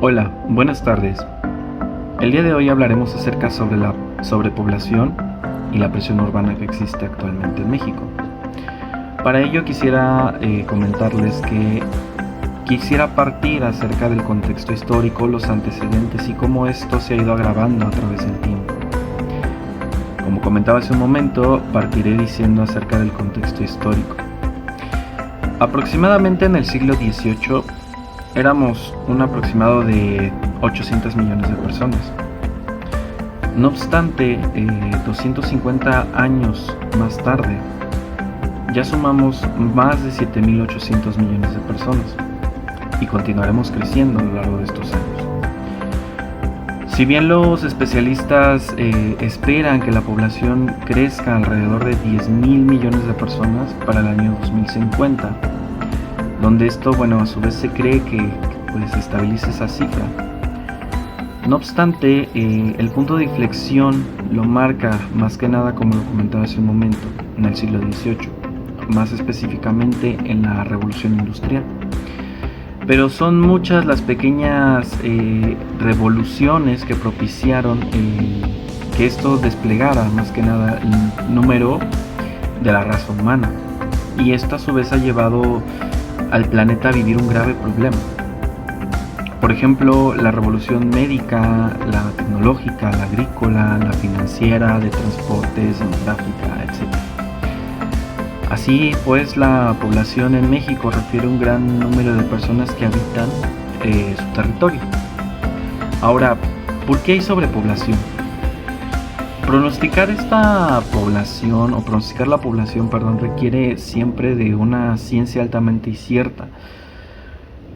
Hola, buenas tardes. El día de hoy hablaremos acerca sobre la sobrepoblación y la presión urbana que existe actualmente en México. Para ello quisiera comentarles que quisiera partir acerca del contexto histórico, los antecedentes y cómo esto se ha ido agravando a través del tiempo. Como comentaba hace un momento, partiré diciendo acerca del contexto histórico. Aproximadamente en el siglo XVIII éramos un aproximado de 800 millones de personas. No obstante, 250 años más tarde, ya sumamos más de 7.800 millones de personas y continuaremos creciendo a lo largo de estos años. Si bien los especialistas esperan que la población crezca alrededor de 10.000 millones de personas para el año 2050, donde esto, a su vez se cree que se estabilice esa cifra. No obstante, el punto de inflexión lo marca más que nada, como lo comentaba hace un momento, en el siglo XVIII, más específicamente en la Revolución Industrial. Pero son muchas las pequeñas revoluciones que propiciaron que esto desplegara más que nada el número de la raza humana. Y esto a su vez ha llevado al planeta a vivir un grave problema. Por ejemplo, la revolución médica, la tecnológica, la agrícola, la financiera, de transportes, demográfica, etc. Así pues, la población en México refiere a un gran número de personas que habitan su territorio. Ahora, ¿por qué hay sobrepoblación? Pronosticar la población, requiere siempre de una ciencia altamente incierta.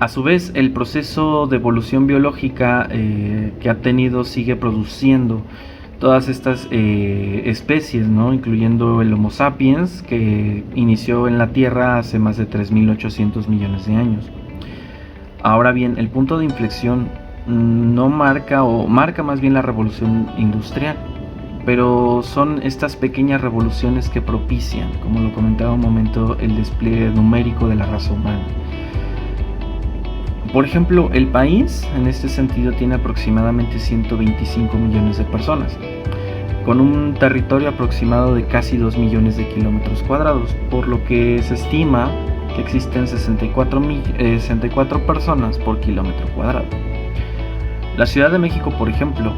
A su vez, el proceso de evolución biológica que ha tenido sigue produciendo todas estas especies, incluyendo el Homo sapiens, que inició en la Tierra hace más de 3.800 millones de años. Ahora bien, el punto de inflexión no marca más bien la revolución industrial, pero son estas pequeñas revoluciones que propician, como lo comentaba un momento, el despliegue numérico de la raza humana. Por ejemplo, el país en este sentido tiene aproximadamente 125 millones de personas, con un territorio aproximado de casi 2 millones de kilómetros cuadrados, por lo que se estima que existen 64 personas por kilómetro cuadrado. La Ciudad de México, por ejemplo,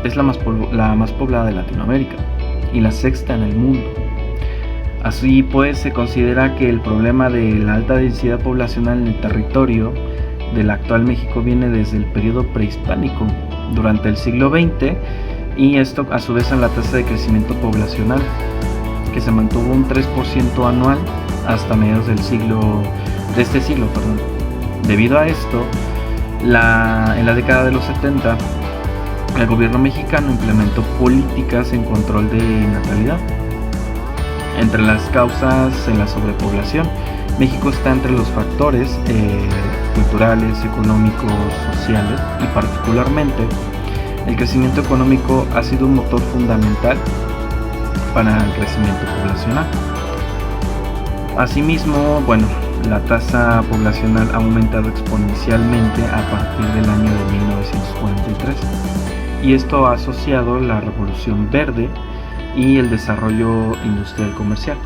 es la más poblada de Latinoamérica y la sexta en el mundo. Así pues, se considera que el problema de la alta densidad poblacional en el territorio del actual México viene desde el periodo prehispánico, durante el siglo XX, y esto a su vez en la tasa de crecimiento poblacional, que se mantuvo un 3% anual hasta mediados de este siglo. Debido a esto, en la década de los 70, el gobierno mexicano implementó políticas en control de natalidad. Entre las causas en la sobrepoblación, México está entre los factores culturales, económicos, sociales, y particularmente el crecimiento económico ha sido un motor fundamental para el crecimiento poblacional. Asimismo, la tasa poblacional ha aumentado exponencialmente a partir del año de 1943, y esto ha asociado la revolución verde y el desarrollo industrial comercial.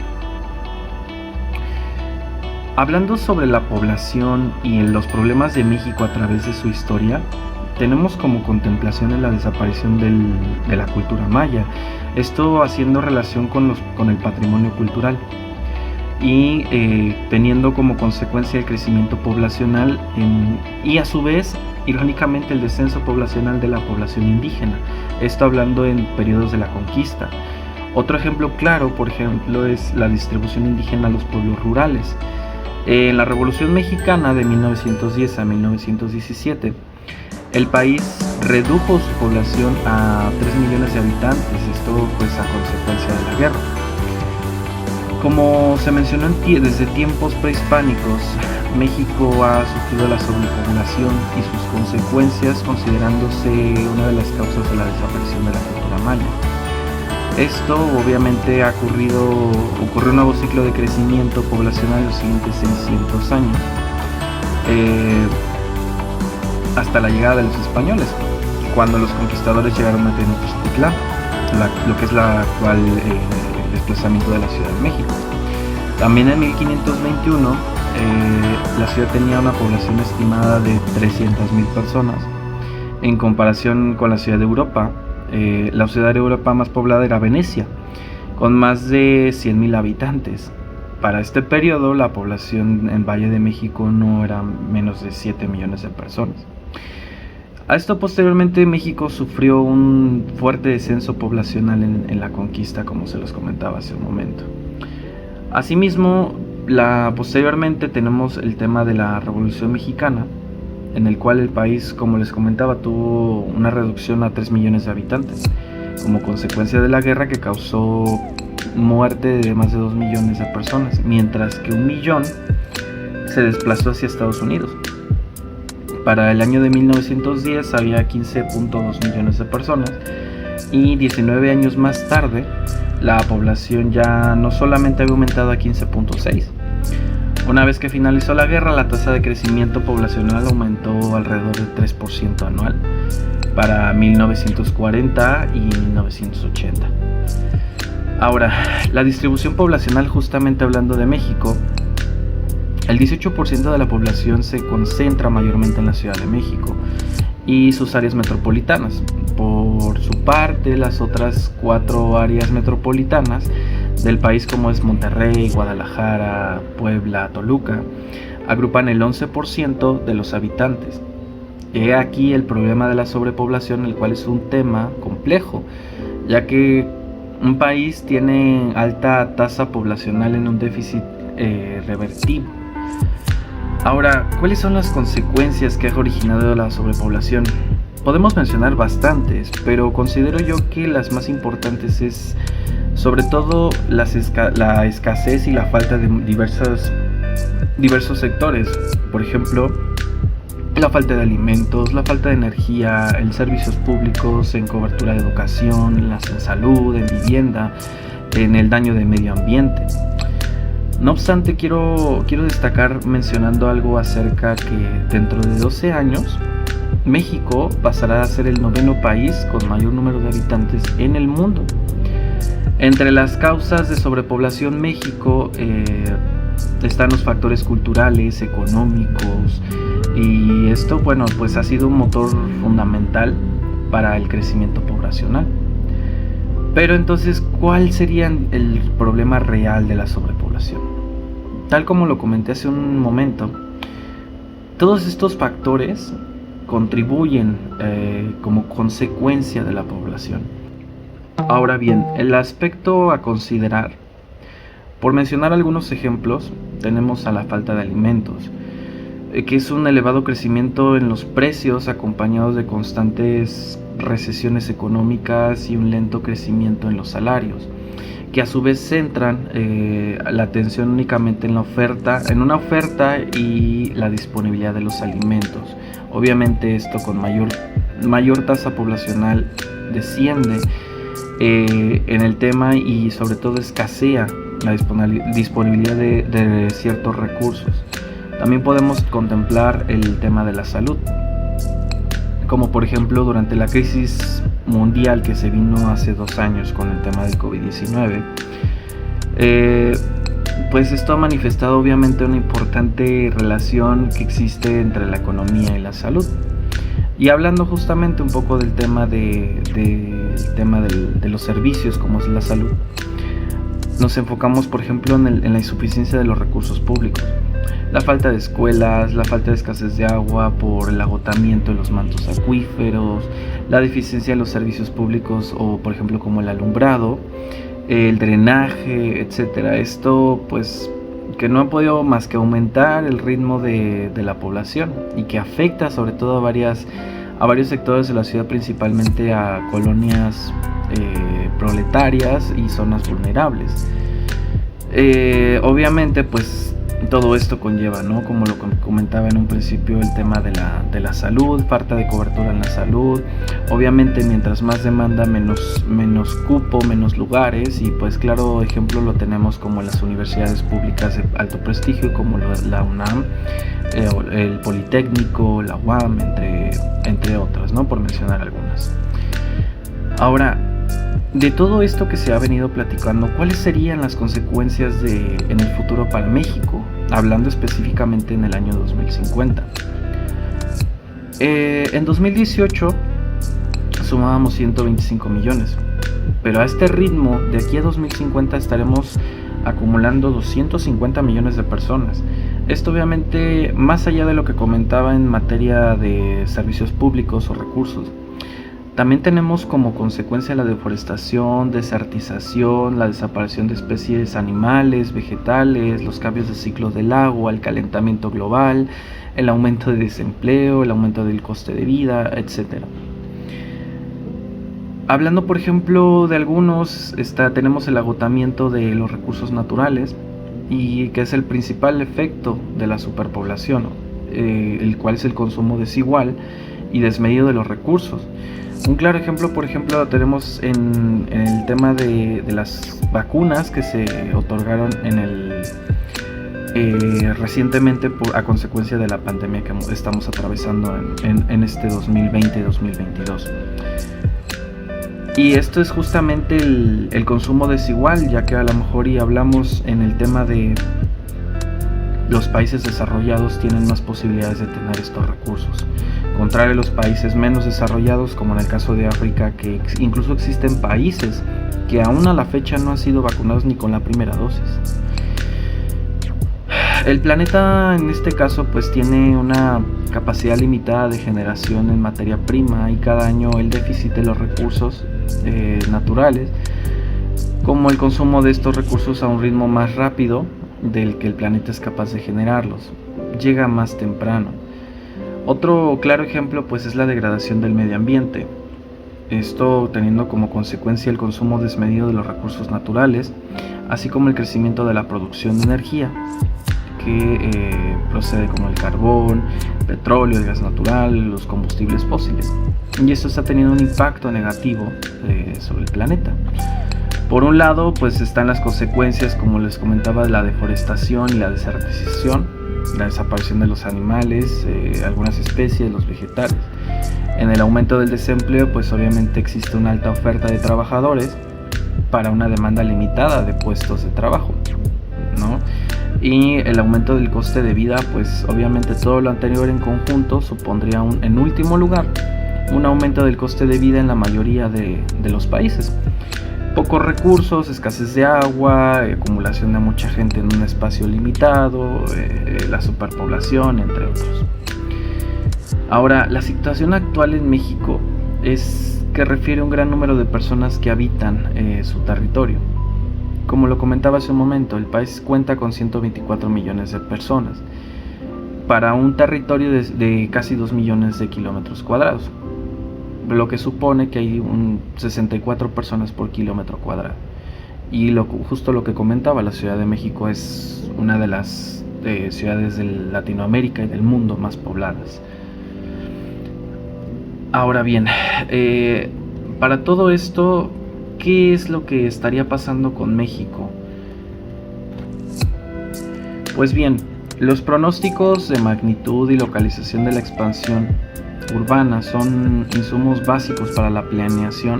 Hablando sobre la población y los problemas de México a través de su historia, tenemos como contemplación en la desaparición de la cultura maya, esto haciendo relación con el patrimonio cultural y teniendo como consecuencia el crecimiento poblacional y a su vez, irónicamente, el descenso poblacional de la población indígena, esto hablando en periodos de la conquista. Otro ejemplo claro, por ejemplo, es la distribución indígena a los pueblos rurales. En la Revolución Mexicana de 1910 a 1917, el país redujo su población a 3 millones de habitantes, esto a consecuencia de la guerra. Como se mencionó desde tiempos prehispánicos, México ha sufrido la sobrepoblación y sus consecuencias, considerándose una de las causas de la desaparición de la cultura maya. Esto obviamente ocurrió un nuevo ciclo de crecimiento poblacional en los siguientes 600 años. hasta la llegada de los españoles, cuando los conquistadores llegaron a Tenochtitlán, lo que es la actual desplazamiento de la Ciudad de México. También en 1521 la ciudad tenía una población estimada de 300.000 personas. En comparación con la ciudad de Europa, la ciudad de Europa más poblada era Venecia, con más de 100.000 habitantes. Para este periodo, la población en Valle de México no era menos de 7 millones de personas. A esto posteriormente México sufrió un fuerte descenso poblacional en la conquista, como se los comentaba hace un momento. Asimismo, posteriormente tenemos el tema de la Revolución Mexicana, en el cual el país, como les comentaba, tuvo una reducción a 3 millones de habitantes, como consecuencia de la guerra que causó muerte de más de 2 millones de personas, mientras que 1 millón se desplazó hacia Estados Unidos. Para el año de 1910 había 15.2 millones de personas, y 19 años más tarde la población ya no solamente había aumentado a 15.6. Una vez que finalizó la guerra, la tasa de crecimiento poblacional aumentó alrededor del 3% anual para 1940 y 1980. Ahora, la distribución poblacional, justamente hablando de México, el 18% de la población se concentra mayormente en la Ciudad de México y sus áreas metropolitanas. Por su parte, las otras 4 áreas metropolitanas del país, como es Monterrey, Guadalajara, Puebla, Toluca, agrupan el 11% de los habitantes. He aquí el problema de la sobrepoblación, el cual es un tema complejo, ya que un país tiene alta tasa poblacional en un déficit revertible. Ahora, ¿cuáles son las consecuencias que ha originado la sobrepoblación? Podemos mencionar bastantes, pero considero yo que las más importantes es sobre todo la escasez y la falta de diversos sectores. Por ejemplo, la falta de alimentos, la falta de energía, en servicios públicos, en cobertura de educación, en salud, en vivienda, en el daño del medio ambiente. No obstante, quiero destacar mencionando algo acerca que dentro de 12 años México pasará a ser el 9º país con mayor número de habitantes en el mundo. Entre las causas de sobrepoblación México están los factores culturales, económicos, y esto, bueno, pues ha sido un motor fundamental para el crecimiento poblacional. Pero entonces, ¿cuál sería el problema real de la sobrepoblación? Tal como lo comenté hace un momento, todos estos factores contribuyen como consecuencia de la población. Ahora bien, el aspecto a considerar, por mencionar algunos ejemplos, tenemos a la falta de alimentos, que es un elevado crecimiento en los precios acompañados de constantes recesiones económicas y un lento crecimiento en los salarios, que a su vez centran la atención únicamente en una oferta y la disponibilidad de los alimentos. Obviamente esto con mayor tasa poblacional desciende en el tema, y sobre todo escasea la disponibilidad de ciertos recursos. También podemos contemplar el tema de la salud, como por ejemplo durante la crisis mundial que se vino hace 2 años con el tema del COVID-19. Pues esto ha manifestado obviamente una importante relación que existe entre la economía y la salud. Y hablando justamente un poco del tema de los servicios como es la salud, nos enfocamos por ejemplo en la insuficiencia de los recursos públicos, la falta de escuelas, la falta de escasez de agua por el agotamiento de los mantos acuíferos, la deficiencia de los servicios públicos o por ejemplo como el alumbrado, el drenaje, etcétera. Esto pues que no ha podido más que aumentar el ritmo de la población y que afecta sobre todo a varios sectores de la ciudad, principalmente a colonias proletarias y zonas vulnerables. Obviamente pues todo esto conlleva, ¿no? Como lo comentaba en un principio, el tema de la salud, falta de cobertura en la salud. Obviamente, mientras más demanda, menos cupo, menos lugares. Y pues claro, ejemplo lo tenemos como las universidades públicas de alto prestigio, como la UNAM, el Politécnico, la UAM, entre otras, ¿no? Por mencionar algunas. Ahora, de todo esto que se ha venido platicando, ¿cuáles serían las consecuencias en el futuro para México? Hablando específicamente en el año 2050. En 2018 sumábamos 125 millones, pero a este ritmo, de aquí a 2050 estaremos acumulando 250 millones de personas. Esto obviamente más allá de lo que comentaba en materia de servicios públicos o recursos. También tenemos como consecuencia la deforestación, desertización, la desaparición de especies animales, vegetales, los cambios de ciclo del agua, el calentamiento global, el aumento de desempleo, el aumento del coste de vida, etc. Hablando por ejemplo de algunos, tenemos el agotamiento de los recursos naturales, y que es el principal efecto de la superpoblación, el cual es el consumo desigual y desmedido de los recursos. Un claro ejemplo, por ejemplo, lo tenemos en el tema de las vacunas que se otorgaron recientemente a consecuencia de la pandemia que estamos atravesando en este 2020-2022. Y esto es justamente el consumo desigual, ya que a lo mejor y hablamos en el tema de los países desarrollados tienen más posibilidades de tener estos recursos, contrario a los países menos desarrollados, como en el caso de África, que incluso existen países que aún a la fecha no han sido vacunados ni con la primera dosis. El planeta en este caso pues tiene una capacidad limitada de generación en materia prima, y cada año el déficit de los recursos naturales, como el consumo de estos recursos a un ritmo más rápido del que el planeta es capaz de generarlos, llega más temprano. Otro claro ejemplo pues es la degradación del medio ambiente, esto teniendo como consecuencia el consumo desmedido de los recursos naturales, así como el crecimiento de la producción de energía que procede como el carbón, petróleo, el gas natural, los combustibles fósiles, y esto está teniendo un impacto negativo sobre el planeta. Por un lado pues están las consecuencias, como les comentaba, de la deforestación y la desertización, la desaparición de los animales, algunas especies, los vegetales. En el aumento del desempleo pues obviamente existe una alta oferta de trabajadores para una demanda limitada de puestos de trabajo, ¿no? Y el aumento del coste de vida, pues obviamente todo lo anterior en conjunto supondría en último lugar un aumento del coste de vida en la mayoría de los países. Pocos recursos, escasez de agua, acumulación de mucha gente en un espacio limitado, la superpoblación, entre otros. Ahora, la situación actual en México es que refiere a un gran número de personas que habitan su territorio. Como lo comentaba hace un momento, el país cuenta con 124 millones de personas para un territorio de casi 2 millones de kilómetros cuadrados, lo que supone que hay 64 personas por kilómetro cuadrado. Y justo lo que comentaba, la Ciudad de México es una de las ciudades de Latinoamérica y del mundo más pobladas. Ahora bien, para todo esto, ¿qué es lo que estaría pasando con México? Pues bien, los pronósticos de magnitud y localización de la expansión urbana son insumos básicos para la planeación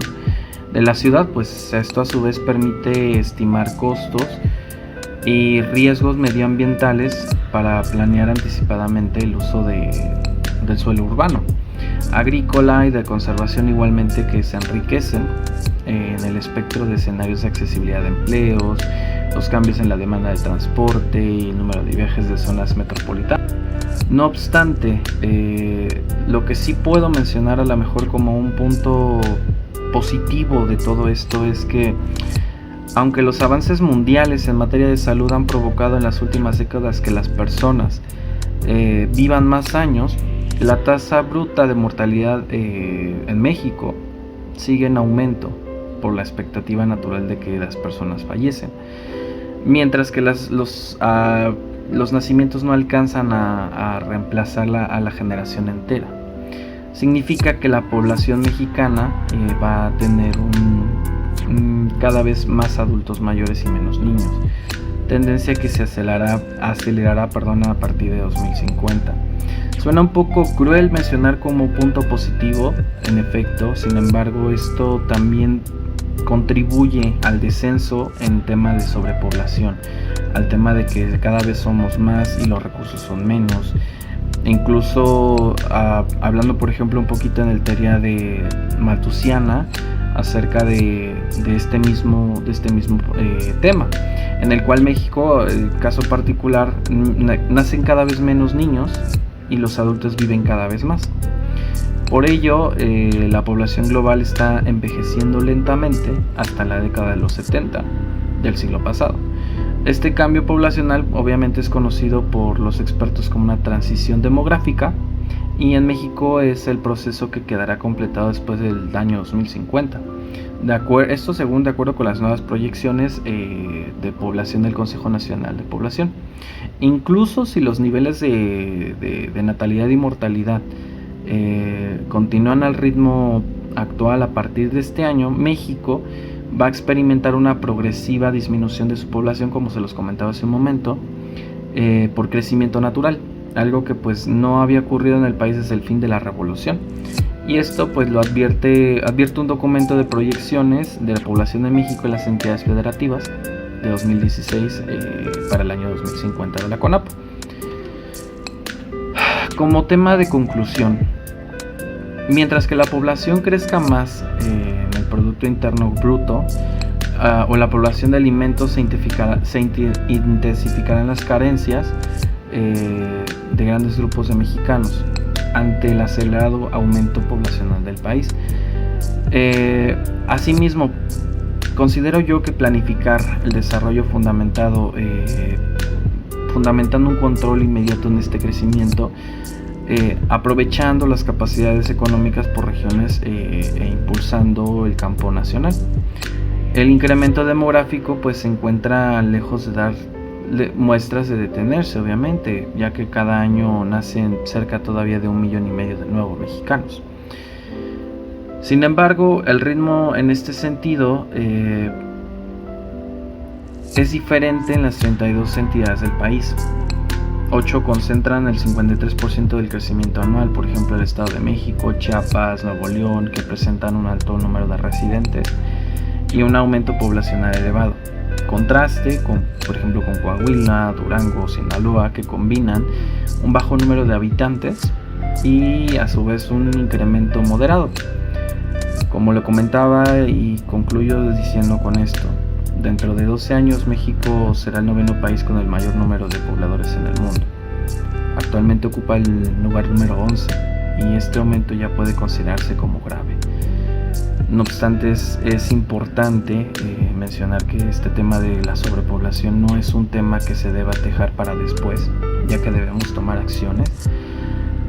de la ciudad, pues esto a su vez permite estimar costos y riesgos medioambientales para planear anticipadamente el uso del suelo urbano, agrícola y de conservación, igualmente, que se enriquecen en el espectro de escenarios de accesibilidad de empleos, los cambios en la demanda de transporte y el número de viajes de zonas metropolitanas. No obstante, lo que sí puedo mencionar a lo mejor como un punto positivo de todo esto es que, aunque los avances mundiales en materia de salud han provocado en las últimas décadas que las personas vivan más años, la tasa bruta de mortalidad en México sigue en aumento por la expectativa natural de que las personas fallecen, mientras que los nacimientos no alcanzan a reemplazar a la generación entera. Significa que la población mexicana va a tener cada vez más adultos mayores y menos niños, tendencia que se acelerará a partir de 2050. Suena un poco cruel mencionar como punto positivo, en efecto, sin embargo esto también contribuye al descenso en tema de sobrepoblación, al tema de que cada vez somos más y los recursos son menos. Incluso hablando por ejemplo un poquito en el teoría de malthusiana acerca de este mismo tema, en el cual México, el caso particular, nacen cada vez menos niños y los adultos viven cada vez más. Por ello, la población global está envejeciendo lentamente hasta la década de los 70 del siglo pasado. Este cambio poblacional obviamente es conocido por los expertos como una transición demográfica, y en México es el proceso que quedará completado después del año 2050. Esto según de acuerdo con las nuevas proyecciones de población del Consejo Nacional de Población. Incluso si los niveles de natalidad y mortalidad continúan al ritmo actual, a partir de este año México va a experimentar una progresiva disminución de su población, como se los comentaba hace un momento, por crecimiento natural, algo que pues no había ocurrido en el país desde el fin de la revolución. Y esto pues lo advierte un documento de proyecciones de la población de México y las entidades federativas de 2016 para el año 2050 de la CONAPO. Como tema de conclusión, mientras que la población crezca más en el Producto Interno Bruto, o la población de alimentos se intensificarán las carencias de grandes grupos de mexicanos ante el acelerado aumento poblacional del país. Asimismo, considero yo que planificar el desarrollo fundamentando un control inmediato en este crecimiento, aprovechando las capacidades económicas por regiones e impulsando el campo nacional. El incremento demográfico pues se encuentra lejos de dar muestras de detenerse, obviamente, ya que cada año nacen cerca todavía de 1,5 millones de nuevos mexicanos. Sin embargo, el ritmo en este sentido es diferente en las 32 entidades del país. 8 concentran el 53% del crecimiento anual, por ejemplo el Estado de México, Chiapas, Nuevo León, que presentan un alto número de residentes y un aumento poblacional elevado. Contraste por ejemplo con Coahuila, Durango, Sinaloa, que combinan un bajo número de habitantes y a su vez un incremento moderado. Como lo comentaba y concluyo diciendo con esto, dentro de 12 años México será el 9º país con el mayor número de pobladores en el mundo. Actualmente ocupa el lugar número 11 y este aumento ya puede considerarse como grave. No obstante, es importante mencionar que este tema de la sobrepoblación no es un tema que se deba dejar para después, ya que debemos tomar acciones,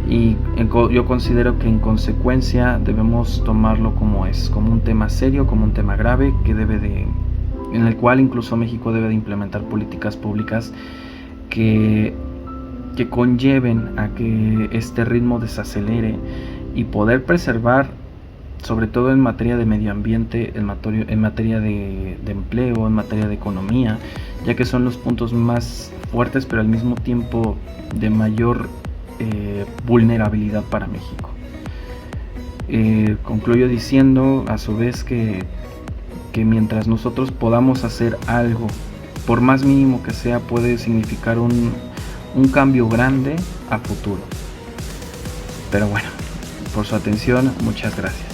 y yo considero que en consecuencia debemos tomarlo como un tema serio, como un tema grave, en el cual incluso México debe de implementar políticas públicas que conlleven a que este ritmo desacelere y poder preservar, sobre todo en materia de medio ambiente, en materia de empleo, en materia de economía, ya que son los puntos más fuertes pero al mismo tiempo de mayor vulnerabilidad para México. Concluyo diciendo a su vez que mientras nosotros podamos hacer algo, por más mínimo que sea, puede significar un cambio grande a futuro. Pero bueno, por su atención, muchas gracias.